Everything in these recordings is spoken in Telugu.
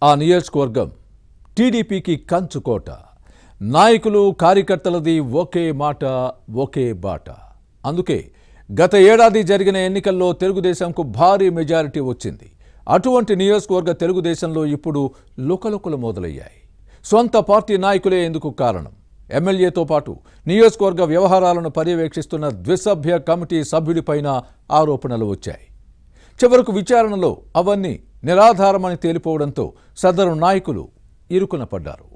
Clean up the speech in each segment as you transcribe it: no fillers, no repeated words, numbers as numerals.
ఆ నియోజకవర్గం టీడీపీకి కంచుకోట. నాయకులు కార్యకర్తలది ఒకే మాట ఒకే బాట. అందుకే గత ఏడాది జరిగిన ఎన్నికల్లో తెలుగుదేశంకు భారీ మెజారిటీ వచ్చింది. అటువంటి నియోజకవర్గ తెలుగుదేశంలో ఇప్పుడు లుకలుకలు మొదలయ్యాయి. సొంత పార్టీ నాయకులే ఎందుకు కారణం? ఎమ్మెల్యేతో పాటు నియోజకవర్గ వ్యవహారాలను పర్యవేక్షిస్తున్న ద్విసభ్య కమిటీ సభ్యుడిపైన ఆరోపణలు వచ్చాయి. చివరకు విచారణలో అవన్నీ నిరాధారమని తేలిపోవడంతో సదరు నాయకులు ఇరుకున పడ్డారు.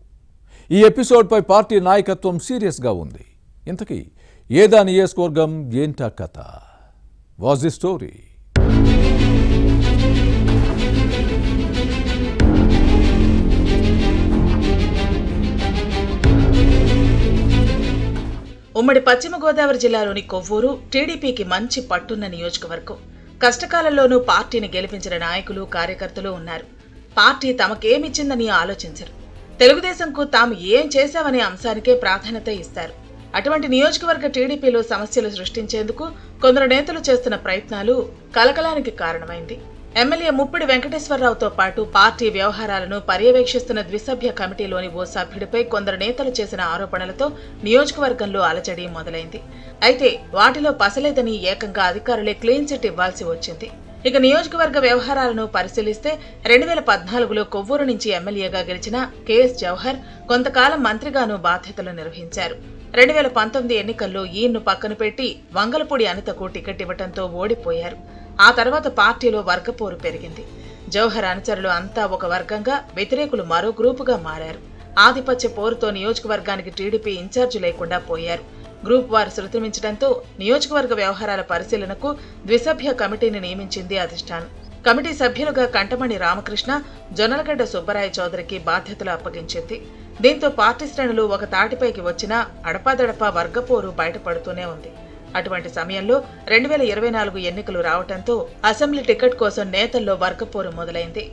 ఈ ఎపిసోడ్పై పార్టీ నాయకత్వం సీరియస్గా ఉంది. ఇంతకీ ఏదా నియోజకవర్గం, ఏంటా కథ? Was the story? ఉమ్మడి పశ్చిమ గోదావరి జిల్లాలోని కొవ్వూరు టీడీపీకి మంచి పట్టున్న నియోజకవర్గం. కష్టకాలంలోనూ పార్టీని గెలిపించిన నాయకులు, కార్యకర్తలు ఉన్నారు. పార్టీ తమకేమిచ్చిందని ఆలోచించరు. తెలుగుదేశంకు తాము ఏం చేశామనే అంశానికే ప్రాధాన్యత ఇస్తారు. అటువంటి నియోజకవర్గ టీడీపీలో సమస్యలు సృష్టించేందుకు కొందరు నేతలు చేస్తున్న ప్రయత్నాలు కలకలానికి కారణమైంది. ఎమ్మెల్యే ముప్పిడి వెంకటేశ్వరరావుతో పాటు పార్టీ వ్యవహారాలను పర్యవేక్షిస్తున్న ద్విసభ్య కమిటీలోని ఓ సభ్యుడిపై కొందరు నేతలు చేసిన ఆరోపణలతో నియోజకవర్గంలో అలజడి మొదలైంది. అయితే వాటిలో పసలేదని ఏకంగా అధికారులే క్లీన్ చిట్ ఇవ్వాల్సి వచ్చింది. ఇక నియోజకవర్గ వ్యవహారాలను పరిశీలిస్తే 2014లో కొవ్వూరు నుంచి ఎమ్మెల్యేగా గెలిచిన కేఎస్ జవహర్ కొంతకాలం మంత్రిగానూ బాధ్యతలు నిర్వహించారు. 2019 ఎన్నికల్లో ఈయన్ను పక్కన పెట్టి వంగలపూడి అనితకు టికెట్ ఇవ్వడంతో ఓడిపోయారు. ఆ తర్వాత పార్టీలో వర్గపోరు పెరిగింది. జవహర్ అనుచరులు అంతా ఒక వర్గంగా, వ్యతిరేకులు మరో గ్రూపుగా మారారు. ఆధిపత్య పోరుతో నియోజకవర్గానికి టీడీపీ ఇన్ఛార్జి లేకుండా పోయారు. గ్రూప్ వారు శృతిమించడంతో నియోజకవర్గ వ్యవహారాల పరిశీలనకు ద్విసభ్య కమిటీని నియమించింది అధిష్టానం. కమిటీ సభ్యులుగా కంటమణి రామకృష్ణ, జొన్నలగడ్డ సుబ్బరాయ చౌదరికి బాధ్యతలు అప్పగించింది. దీంతో పార్టీ శ్రేణులు ఒక తాటిపైకి వచ్చినా అడపాదడపా వర్గపోరు బయటపడుతూనే ఉంది. అటువంటి సమయంలో 2024 ఎన్నికలు రావడంతో అసెంబ్లీ టికెట్ కోసం నేతల్లో వర్గపోరు మొదలైంది.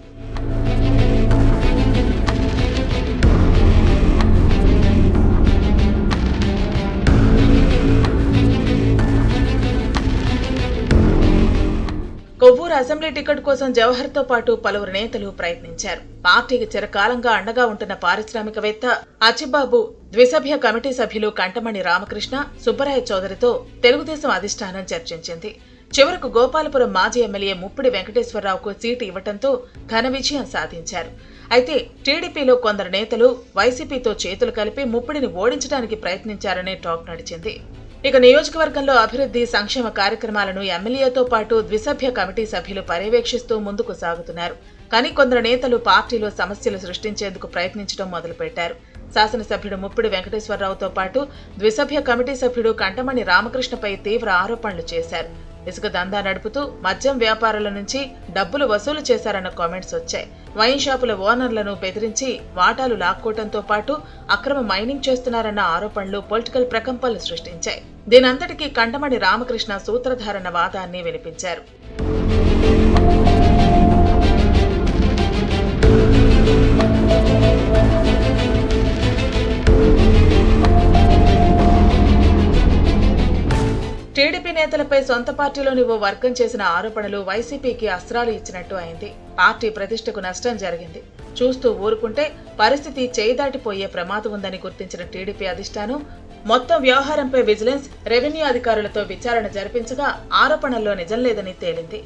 కొవ్వూరు అసెంబ్లీ టికెట్ కోసం జవహర్తో పాటు పలువురు నేతలు ప్రయత్నించారు. పార్టీకి చిరకాలంగా అండగా ఉంటున్న పారిశ్రామికవేత్త అచ్చిబాబు, ద్విసభ్య కమిటీ సభ్యులు కంటమణి రామకృష్ణ, సుబ్బరాయ చౌదరితో తెలుగుదేశం అధిష్టానం చర్చించింది. చివరకు గోపాలపురం మాజీ ఎమ్మెల్యే ముప్పిడి వెంకటేశ్వరరావుకు సీటు ఇవ్వడంతో ఘన విజయం సాధించారు. అయితే టీడీపీలో కొందరు నేతలు వైసీపీతో చేతులు కలిపి ముప్పిడిని ఓడించడానికి ప్రయత్నించారనే టాక్ నడిచింది. ఇక నియోజకవర్గంలో అభివృద్ధి, సంక్షేమ కార్యక్రమాలను ఎమ్మెల్యేతో పాటు ద్విసభ్య కమిటీ సభ్యులు పర్యవేక్షిస్తూ ముందుకు సాగుతున్నారు. కానీ కొందరు నేతలు పార్టీలో సమస్యలు సృష్టించేందుకు ప్రయత్నించడం మొదలుపెట్టారు. శాసనసభ్యుడు ముప్పిడి వెంకటేశ్వరరావుతో పాటు ద్విసభ్య కమిటీ సభ్యుడు కంటమణి రామకృష్ణపై తీవ్ర ఆరోపణలు చేశారు. ఇసుక దందా నడుపుతూ మద్యం వ్యాపారుల నుంచి డబ్బులు వసూలు చేశారన్న కామెంట్స్ వచ్చాయి. వైన్ షాపుల ఓనర్లను బెదిరించి వాటాలు లాక్కోవడంతో పాటు అక్రమ మైనింగ్ చేస్తున్నారన్న ఆరోపణలు పొలిటికల్ ప్రకంపనలు సృష్టించాయి. దీనంతటికీ కంటమణి రామకృష్ణ సూత్రధారణ వాదాన్ని వినిపించారు. టీడీపీ నేతలపై సొంత పార్టీలోని ఓ వర్గం చేసిన ఆరోపణలు వైసీపీకి అస్త్రాలు ఇచ్చినట్టు అయింది. పార్టీ ప్రతిష్టకు నష్టం జరిగింది. చూస్తూ ఊరుకుంటే పరిస్థితి చేయి దాటిపోయే ప్రమాదం ఉందని గుర్తించిన టీడీపీ అధిష్టానం మొత్తం వ్యవహారంపై విజిలెన్స్, రెవెన్యూ అధికారులతో విచారణ జరిపించగా ఆరోపణల్లో నిజం లేదని తేలింది.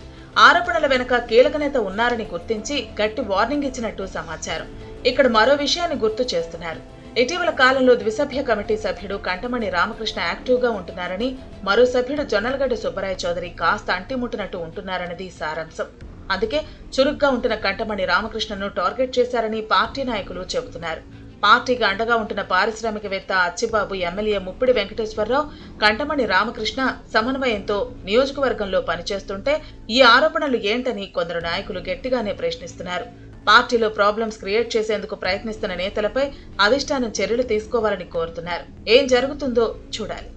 ఆరోపణల వెనుక కీలక నేత ఉన్నారని గుర్తించి గట్టి వార్నింగ్ ఇచ్చినట్టు సమాచారం. ఇక్కడ మరో విషయాన్ని గుర్తు చేస్తున్నారు. ఇటీవల కాలంలో ద్విసభ్య కమిటీ సభ్యుడు కంటమణి రామకృష్ణ యాక్టివ్గా ఉంటున్నారని, మరో సభ్యుడు జొన్నలగడ్డ సుబ్బరాయ చౌదరి కాస్త అంటిముట్టినట్టు ఉంటున్నారన్నది సారాంశం. అందుకే చురుగ్గా ఉంటున్న కంటమణి రామకృష్ణను టార్గెట్ చేశారని పార్టీ నాయకులు చెబుతున్నారు. పార్టీకి అండగా ఉంటున్న పారిశ్రామికవేత్త అచ్చిబాబు, ఎమ్మెల్యే ముప్పిడి వెంకటేశ్వరరావు, కంటమణి రామకృష్ణ సమన్వయంతో నియోజకవర్గంలో పనిచేస్తుంటే ఈ ఆరోపణలు ఏంటని కొందరు నాయకులు గట్టిగానే ప్రశ్నిస్తున్నారు. పార్టీలో ప్రాబ్లమ్స్ క్రియేట్ చేసేందుకు ప్రయత్నిస్తున్న నేతలపై అధిష్టానం చర్యలు తీసుకోవాలని కోరుతున్నారు. ఏం జరుగుతుందో చూడాలి.